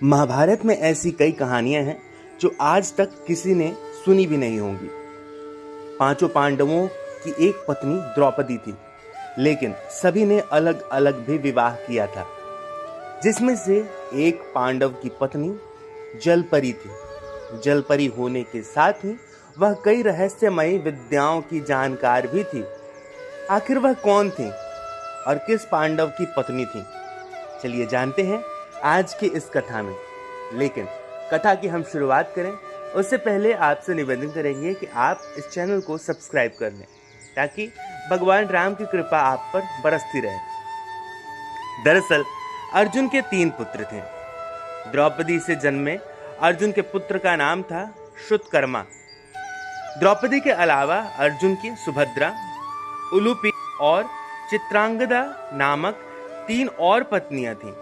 महाभारत में ऐसी कई कहानियां हैं जो आज तक किसी ने सुनी भी नहीं होंगी। पांचों पांडवों की एक पत्नी द्रौपदी थी, लेकिन सभी ने अलग अलग भी विवाह किया था, जिसमें से एक पांडव की पत्नी जलपरी थी। जलपरी होने के साथ ही वह कई रहस्यमयी विद्याओं की जानकार भी थी। आखिर वह कौन थी और किस पांडव की पत्नी थी? चलिए जानते हैं आज की इस कथा में। लेकिन कथा की हम शुरुआत करें उससे पहले आपसे निवेदन करेंगे कि आप इस चैनल को सब्सक्राइब कर लें, ताकि भगवान राम की कृपा आप पर बरसती रहे। दरअसल अर्जुन के 3 पुत्र थे। द्रौपदी से जन्मे अर्जुन के पुत्र का नाम था श्रुतकर्मा। द्रौपदी के अलावा अर्जुन की सुभद्रा, उलूपी और चित्रांगदा नामक 3 और पत्नियां थीं।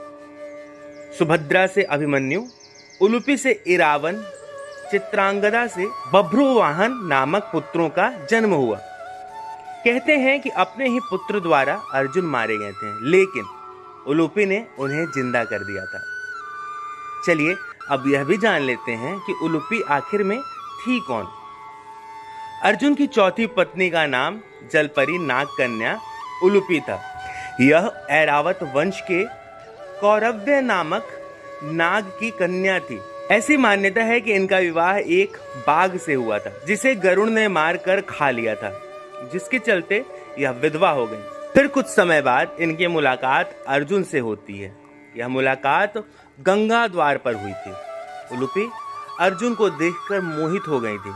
सुभद्रा से अभिमन्यु, उलूपी से इरावन, चित्रांगदा से बभ्रुवाहन नामक पुत्रों का जन्म हुआ। कहते हैं कि अपने ही पुत्र द्वारा अर्जुन मारे गए थे, लेकिन उलूपी ने उन्हें जिंदा कर दिया था। चलिए अब यह भी जान लेते हैं कि उलूपी आखिर में थी कौन। अर्जुन की चौथी पत्नी का नाम जलपरी नाग कन्या उलूपी था। यह ऐरावत वंश के कौरव्य नामक नाग की कन्या थी। ऐसी मान्यता है कि इनका विवाह एक बाघ से हुआ था, जिसे गरुड़ ने मारकर खा लिया था, जिसके चलते यह विधवा हो गई। फिर कुछ समय बाद इनकी मुलाकात अर्जुन से होती है। यह मुलाकात गंगा द्वार पर हुई थी। उलूपी अर्जुन को देखकर मोहित हो गई थी।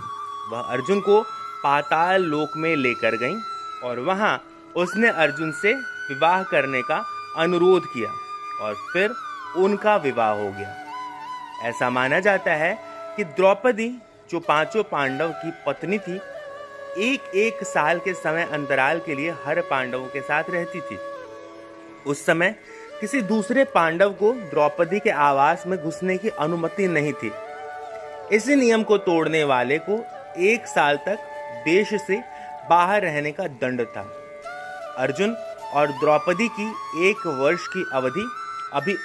वह अर्जुन को पाताल लोक में लेकर गई और वहां उसने अर्जुन से विवाह करने का अनुरोध किया और फिर उनका विवाह हो गया। ऐसा माना जाता है कि द्रौपदी, जो पांचों पांडव की पत्नी थी, एक साल के समय अंतराल के लिए हर पांडवों के साथ रहती थी। उस समय किसी दूसरे पांडव को द्रौपदी के आवास में घुसने की अनुमति नहीं थी। इसी नियम को तोड़ने वाले को 1 साल तक देश से बाहर रहने का दंड था। अर्जुन और द्रौपदी की 1 वर्ष की अवधि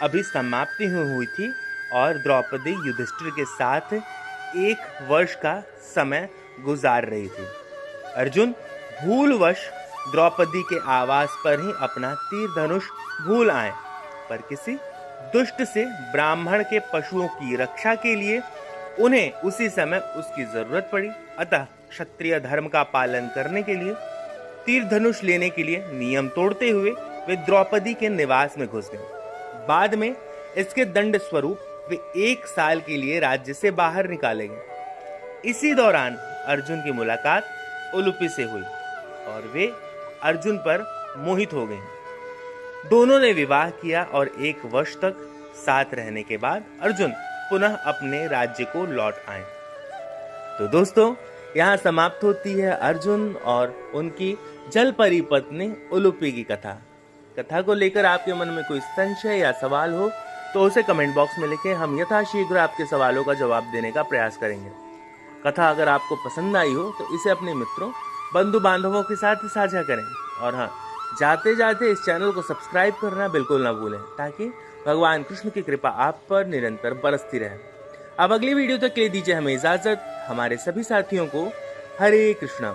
अभी समाप्ति हुई थी और द्रौपदी युधिष्ठिर के साथ 1 वर्ष का समय गुजार रही थी। अर्जुन भूलवश द्रौपदी के आवास पर ही अपना तीर धनुष भूल आए, पर किसी दुष्ट से ब्राह्मण के पशुओं की रक्षा के लिए उन्हें उसी समय उसकी जरूरत पड़ी। अतः क्षत्रिय धर्म का पालन करने के लिए तीर धनुष लेने के लिए नियम तोड़ते हुए वे द्रौपदी के निवास में घुस गए। बाद में इसके दंड स्वरूप वे 1 साल के लिए राज्य से बाहर निकाले गए। इसी दौरान अर्जुन की मुलाकात उलूपी से हुई और वे अर्जुन पर मोहित हो गए। दोनों ने विवाह किया और 1 वर्ष तक साथ रहने के बाद अर्जुन पुनः अपने राज्य को लौट आए। तो दोस्तों, यहाँ समाप्त होती है अर्जुन और उनकी जलपरी पत्नी उलूपी की कथा। कथा को लेकर आपके मन में कोई संशय या सवाल हो तो उसे कमेंट बॉक्स में लिखें। हम यथाशीघ्र आपके सवालों का जवाब देने का प्रयास करेंगे। कथा अगर आपको पसंद आई हो तो इसे अपने मित्रों, बंधु बांधवों के साथ साझा करें। और हाँ, जाते जाते इस चैनल को सब्सक्राइब करना बिल्कुल ना भूलें, ताकि भगवान कृष्ण की कृपा आप पर निरंतर बरसती रहे। अब अगली वीडियो तक के लिए दीजिए हमें इजाजत। हमारे सभी साथियों को हरे कृष्णा।